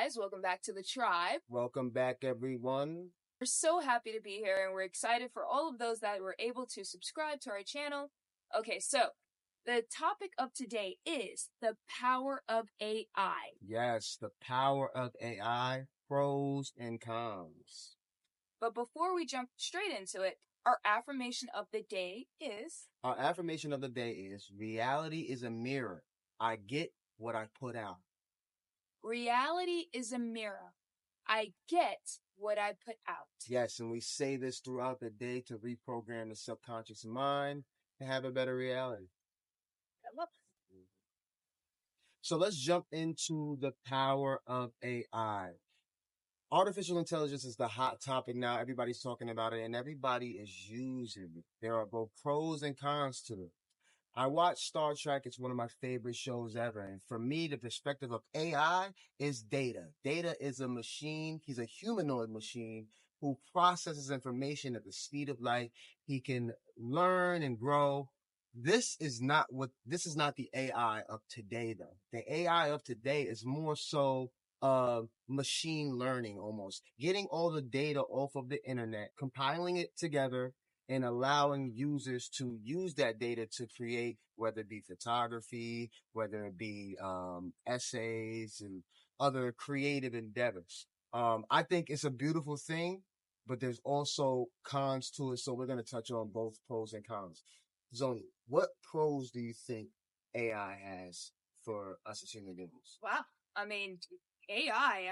guys? Welcome back to the tribe. Welcome back, everyone. We're so happy to be here, and we're excited for all of those that were able to subscribe to our channel. Okay, so the topic of today is the power of AI. Yes, the power of AI, pros and cons. But before we jump straight into it, our affirmation of the day is... Our affirmation of the day is, reality is a mirror. I get what I put out. Reality is a mirror. I get what I put out. Yes, and we say this throughout the day to reprogram the subconscious mind to have a better reality. I love it. So let's jump into the power of AI. Artificial intelligence is the hot topic now. Everybody's talking about it and everybody is using it. There are both pros and cons to it. I watch Star Trek. It's one of my favorite shows ever. And for me, the perspective of AI is data. Data is a machine. He's a humanoid machine who processes information at the speed of light. He can learn and grow. This is not the AI of today, though. The AI of today is more so machine learning, almost getting all the data off of the internet, compiling it together, and allowing users to use that data to create, whether it be photography, whether it be essays and other creative endeavors. I think it's a beautiful thing, but there's also cons to it. So we're going to touch on both pros and cons. Zoni, what pros do you think AI has for us as human beings? Wow. I mean, AI,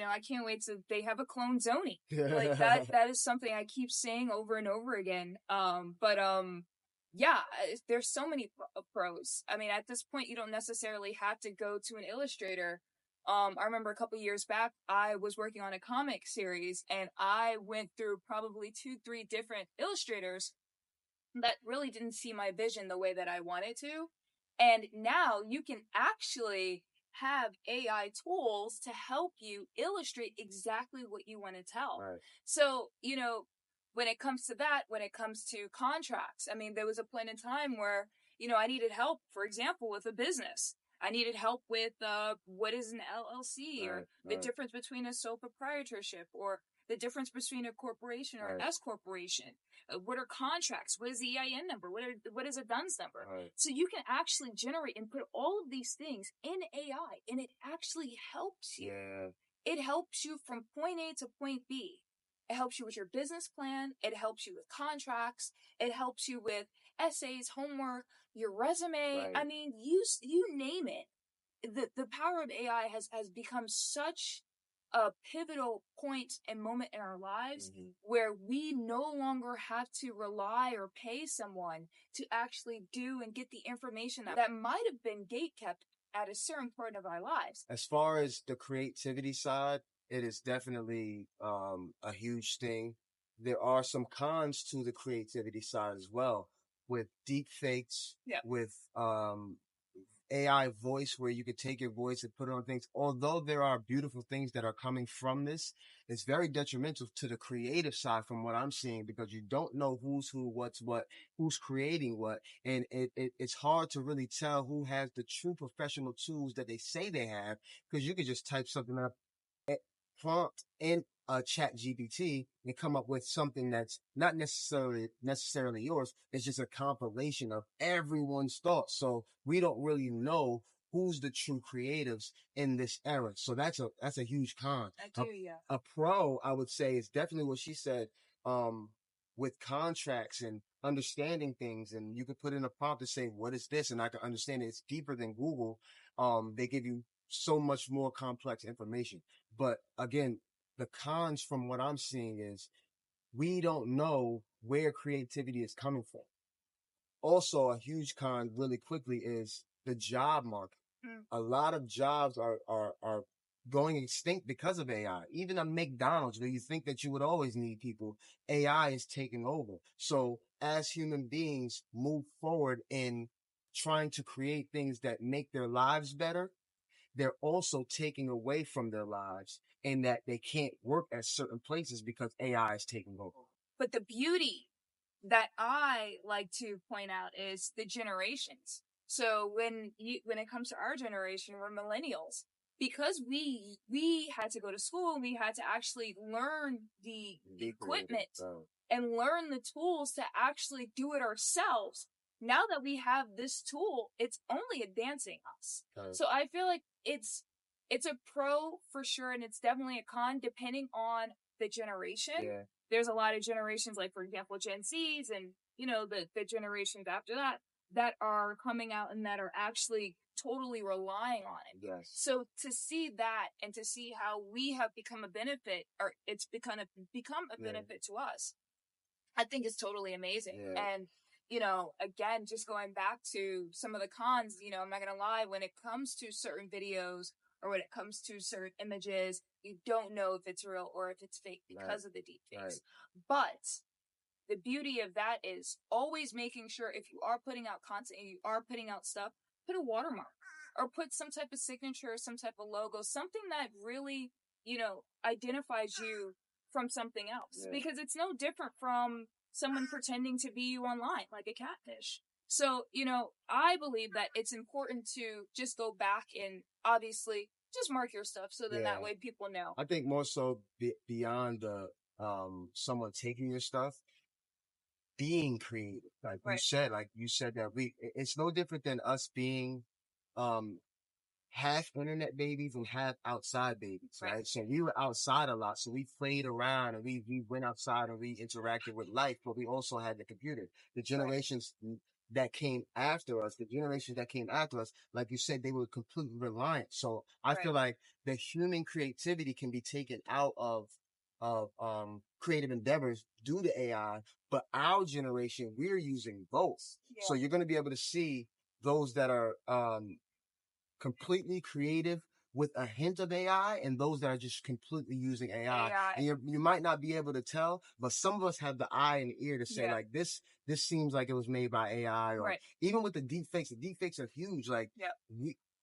I can't wait to, they have a clone Zoni. Like that is something I keep saying over and over again. Yeah, there's so many pros. I mean, at this point, you don't necessarily have to go to an illustrator. I remember a couple years back, I was working on a comic series and I went through probably 2-3 different illustrators that really didn't see my vision the way that I wanted to. And now you can actually have AI tools to help you illustrate exactly what you want to tell. Right. So, when it comes to that, when it comes to contracts, I mean, there was a point in time where, I needed help, for example, with a business. I needed help with what is an LLC or the difference between a sole proprietorship or the difference between a corporation or an S corporation. What are contracts? What is the EIN number? What is a DUNS number? Right. So you can actually generate and put all of these things in AI, and it actually helps you. Yeah. It helps you from point A to point B. It helps you with your business plan. It helps you with contracts. It helps you with essays, homework, your resume. Right. I mean, you name it. The power of AI has become such a pivotal point and moment in our lives where we no longer have to rely or pay someone to actually do and get the information that might have been gatekept at a certain point of our lives. As far as the creativity side, it is definitely a huge thing. There are some cons to the creativity side as well, with deep fakes, with AI voice, where you could take your voice and put it on things. Although there are beautiful things that are coming from this, it's very detrimental to the creative side from what I'm seeing, because you don't know who's who, what's what, who's creating what. And it's hard to really tell who has the true professional tools that they say they have, because you could just type something up, prompt in a chat GPT and come up with something that's not necessarily yours. It's just a compilation of everyone's thoughts. So we don't really know who's the true creatives in this era. So that's a huge con. A pro, I would say, is definitely what she said, with contracts and understanding things. And you could put in a prompt to say, what is this? And I can understand it. It's deeper than Google. They give you so much more complex information. But again, the cons from what I'm seeing is we don't know where creativity is coming from. Also, a huge con really quickly is the job market. A lot of jobs are going extinct because of AI. Even a McDonald's, where you think that you would always need people, AI is taking over. So as human beings move forward in trying to create things that make their lives better, they're also taking away from their lives, in that they can't work at certain places because AI is taking over. But the beauty that I like to point out is the generations. So when it comes to our generation, we're millennials. because we had to go to school, we had to actually learn the equipment and learn the tools to actually do it ourselves. Now that we have this tool, it's only advancing us. So I feel like it's a pro for sure, and it's definitely a con depending on the generation. Yeah. There's a lot of generations, like for example, Gen Zs and, you know, the generations after that are coming out and that are actually totally relying on it. Yes. So to see that and to see how we have become a benefit, or it's become a benefit to us, I think is totally amazing. Yeah. And, you know, again, just going back to some of the cons, you know, I'm not going to lie, when it comes to certain videos or when it comes to certain images, you don't know if it's real or if it's fake because of the deepfakes. Right. But the beauty of that is always making sure if you are putting out content and you are putting out stuff, put a watermark or put some type of signature, some type of logo, something that really, you know, identifies you from something else. Yeah. Because it's no different from someone pretending to be you online, like a catfish. So, you know, I believe that it's important to just go back and obviously just mark your stuff so then that way people know. I think more so beyond the someone taking your stuff, being creative. Like you said that it's no different than us being half internet babies and half outside babies, right? So we were outside a lot, so we played around and we went outside and we interacted with life, but we also had the computer. The generations that came after us, like you said, they were completely reliant. So I feel like the human creativity can be taken out of creative endeavors due to AI, but our generation, we're using both. Yeah. So you're going to be able to see those that are completely creative with a hint of AI and those that are just completely using AI. And you might not be able to tell, but some of us have the eye and the ear to say like this seems like it was made by AI, or even with the deepfakes are huge. Like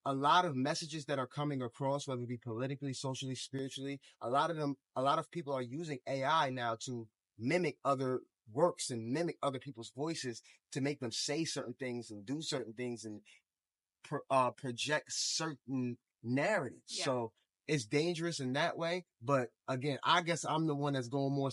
a lot of messages that are coming across, whether it be politically, socially, spiritually, a lot of people are using AI now to mimic other works and mimic other people's voices to make them say certain things and do certain things and project certain narratives. Yeah. So it's dangerous in that way. But again, I guess I'm the one that's going more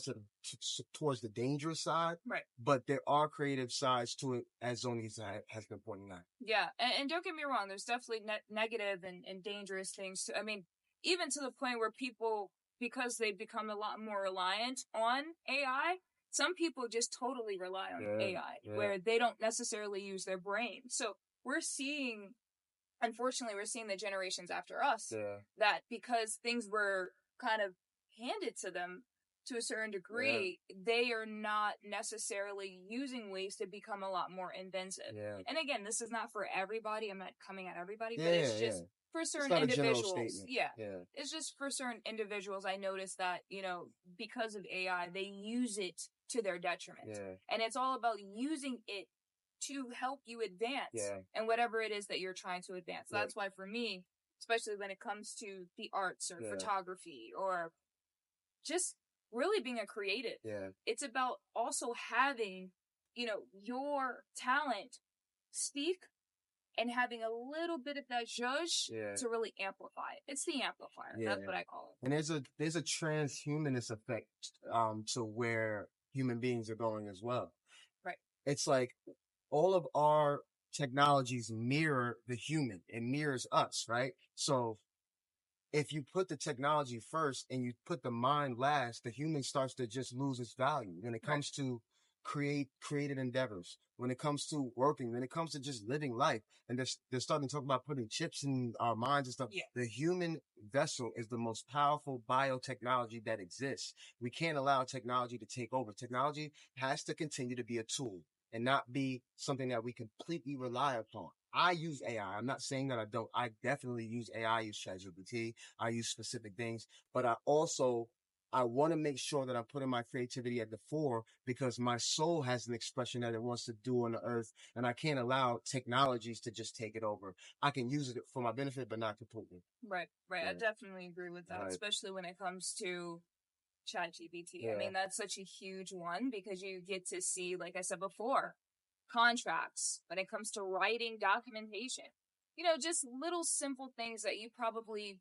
towards the dangerous side. Right. But there are creative sides to it, as Zoni has been pointing out. Yeah. And don't get me wrong, there's definitely negative and dangerous things too. I mean, even to the point where people, because they've become a lot more reliant on AI, some people just totally rely on AI, where they don't necessarily use their brain. So unfortunately, we're seeing the generations after us that because things were kind of handed to them to a certain degree, they are not necessarily using ways to become a lot more inventive. Yeah. And again, this is not for everybody. I'm not coming at everybody, but it's just for certain individuals. Yeah. It's just for certain individuals. I noticed that, you know, because of AI, they use it to their detriment. Yeah. And it's all about using it to help you advance and whatever it is that you're trying to advance. So that's why for me, especially when it comes to the arts or photography or just really being a creative, it's about also having, you know, your talent speak and having a little bit of that zhuzh to really amplify it. It's the amplifier. Yeah. That's what I call it. And there's a transhumanist effect to where human beings are going as well. Right. It's like all of our technologies mirror the human. It mirrors us, right? So if you put the technology first and you put the mind last, the human starts to just lose its value when it comes to creative endeavors, when it comes to working, when it comes to just living life. And they're starting to talk about putting chips in our minds and stuff. Yeah. The human vessel is the most powerful biotechnology that exists. We can't allow technology to take over. Technology has to continue to be a tool and not be something that we completely rely upon. I use AI. I'm not saying that I don't. I definitely use AI. I use ChatGPT. I use specific things, but I want to make sure that I'm putting my creativity at the fore because my soul has an expression that it wants to do on the earth, and I can't allow technologies to just take it over. I can use it for my benefit, but not completely. Right. Yeah. I definitely agree with that, especially when it comes to ChatGPT. Yeah. I mean, that's such a huge one because you get to see, like I said before, contracts when it comes to writing documentation. You know, just little simple things that you probably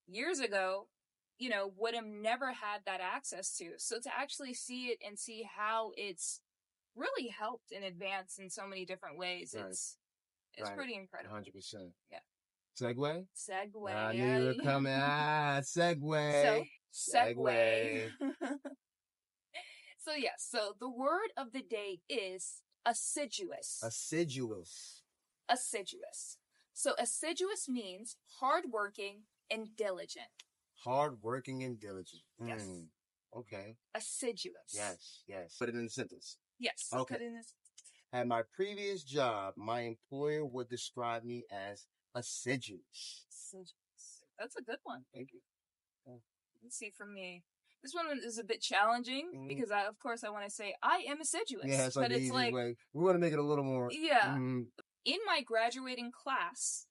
years ago, would have never had that access to. So to actually see it and see how it's really helped and advanced in so many different ways, it's pretty incredible. 100%. Yeah. Segue? Segue. I knew you were coming. Segue. So, segue. So the word of the day is assiduous. Assiduous. Assiduous. So assiduous means hardworking and diligent. Hardworking and diligent. Yes. Okay. Assiduous. Yes. Put it in a sentence. Yes. Okay. Put it in a... At my previous job, my employer would describe me as assiduous. Assiduous. That's a good one. Thank you. Let's see from me. This one is a bit challenging because I want to say I am assiduous. Yeah, it's like the easiest way. We want to make it a little more. Yeah. In my graduating class,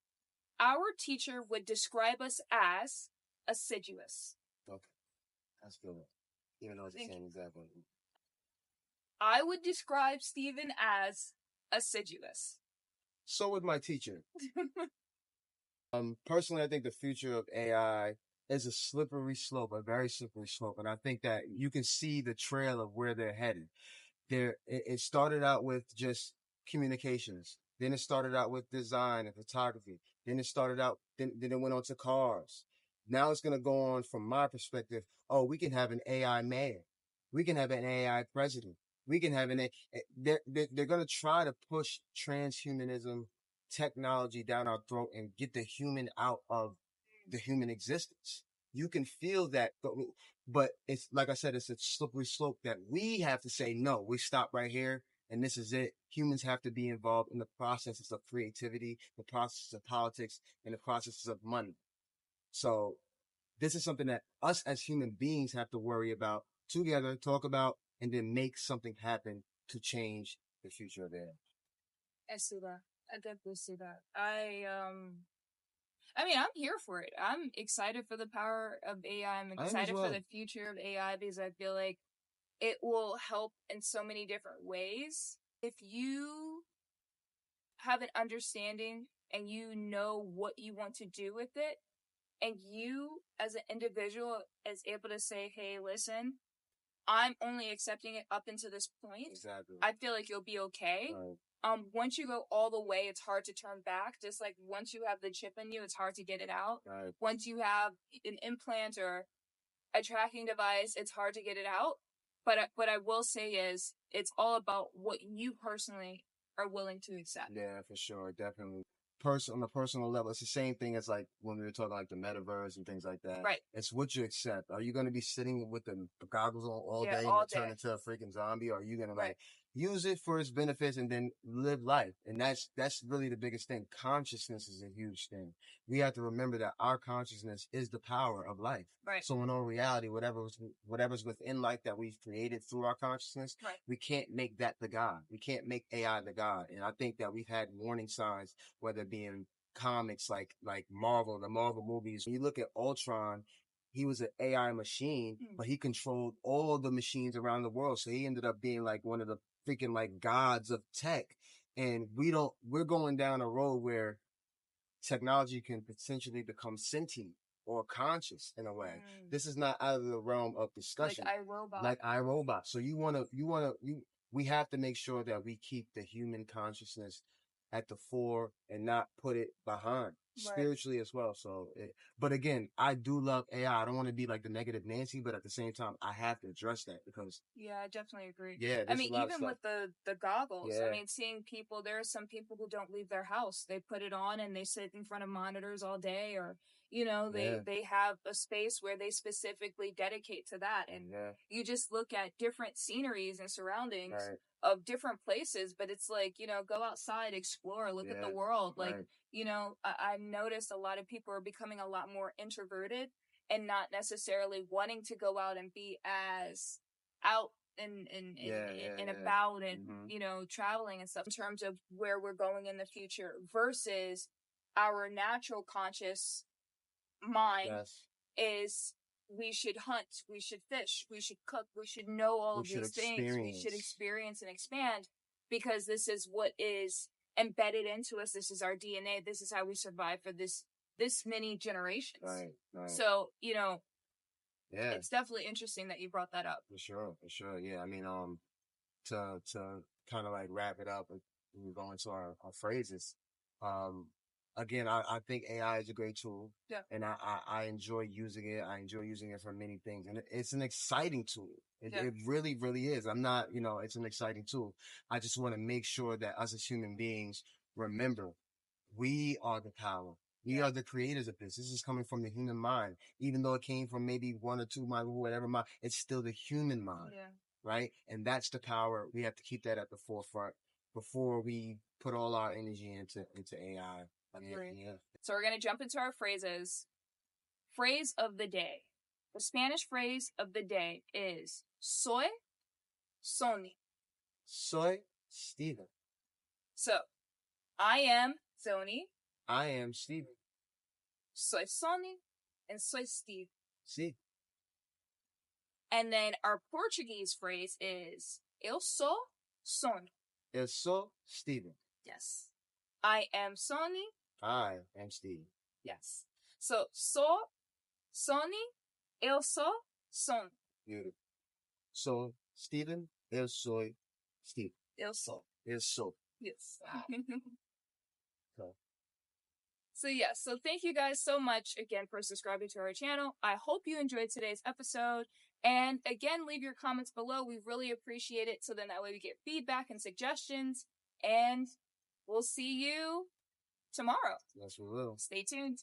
our teacher would describe us as assiduous. Okay. That's good. Even though it's the same exact one. I would describe Stephen as assiduous. So would my teacher. Personally, I think the future of AI is a slippery slope, a very slippery slope. And I think that you can see the trail of where they're headed. It started out with just communications. Then it started out with design and photography. Then it went on to cars. Now it's going to go on from my perspective. Oh, we can have an AI mayor. We can have an AI president. We can have they're going to try to push transhumanism technology down our throat and get the human out of the human existence. You can feel that, but it's like I said, it's a slippery slope that we have to say, no, we stop right here. And this is it. Humans have to be involved in the processes of creativity, the processes of politics, and the processes of money. So this is something that us as human beings have to worry about together, talk about, and then make something happen to change the future of AI. I see that. I definitely see that. I'm here for it. I'm excited for the power of AI. I'm excited for the future of AI because I feel like it will help in so many different ways. If you have an understanding and you know what you want to do with it, and you as an individual is able to say, hey, listen, I'm only accepting it up until this point. Exactly. I feel like you'll be okay. Right. Once you go all the way, it's hard to turn back. Just like once you have the chip in you, it's hard to get it out. Right. Once you have an implant or a tracking device, it's hard to get it out. But what I will say is, it's all about what you personally are willing to accept. Yeah, for sure. Definitely. On a personal level, it's the same thing as like when we were talking like the metaverse and things like that. Right. It's what you accept. Are you going to be sitting with the goggles on all day and turn into a freaking zombie? Or are you going to use it for its benefits and then live life? And that's really the biggest thing. Consciousness is a huge thing. We have to remember that our consciousness is the power of life. Right. So in all reality, whatever's within life that we've created through our consciousness, we can't make that the God. We can't make AI the God. And I think that we've had warning signs, whether it be in comics like Marvel, the Marvel movies. When you look at Ultron, he was an AI machine, but he controlled all the machines around the world. So he ended up being like one of the freaking like gods of tech. And we're going down a road where technology can potentially become sentient or conscious in a way. This is not out of the realm of discussion. Like iRobot. So we have to make sure that we keep the human consciousness at the fore and not put it behind spiritually as well. So, but again, I do love AI. I don't want to be like the negative Nancy, but at the same time, I have to address that because. Yeah, I definitely agree. Yeah. I mean, even with the goggles, yeah. I mean, seeing people, there are some people who don't leave their house. They put it on and they sit in front of monitors all day, or, they have a space where they specifically dedicate to that. And you just look at different sceneries and surroundings of different places, but it's like, go outside, explore, look at the world. Like, I've noticed a lot of people are becoming a lot more introverted and not necessarily wanting to go out and be as out and about and, traveling and stuff in terms of where we're going in the future versus our natural conscious mind is we should hunt, we should fish, we should cook, we should know all of these things. We should experience and expand because this is what is embedded into us. This is our DNA. This is how we survive for this this many generations. Right. So, you know, yeah, it's definitely interesting that you brought that up. For sure. Yeah, I mean, to kind of like wrap it up and we go into our phrases. Again, I think AI is a great tool. Yeah. And I enjoy using it. I enjoy using it for many things. And it's an exciting tool. It really, really is. I'm not, it's an exciting tool. I just want to make sure that us as human beings remember we are the power. We are the creators of this. This is coming from the human mind. Even though it came from maybe one or two mind, whatever mind, it's still the human mind. Yeah. Right? And that's the power. We have to keep that at the forefront before we put all our energy into AI. Yeah. So we're going to jump into our phrases. Phrase of the day. The Spanish phrase of the day is soy, Sony. Soy, Steven. So, I am Sony. I am Steven. Soy Sony and soy Steve. See. And then our Portuguese phrase is eu sou Sony. Eu sou Steven. Yes. I am Sony. I am Steven. Yes. So, sou Sony, eu sou Sony. Beautiful. So, Steven, eu soy Steve. Eu sou. Eu sou. Yes. So. So yes, so thank you guys so much again for subscribing to our channel. I hope you enjoyed today's episode. And again, leave your comments below. We really appreciate it. So then that way we get feedback and suggestions. And we'll see you tomorrow. Yes, we will. Stay tuned.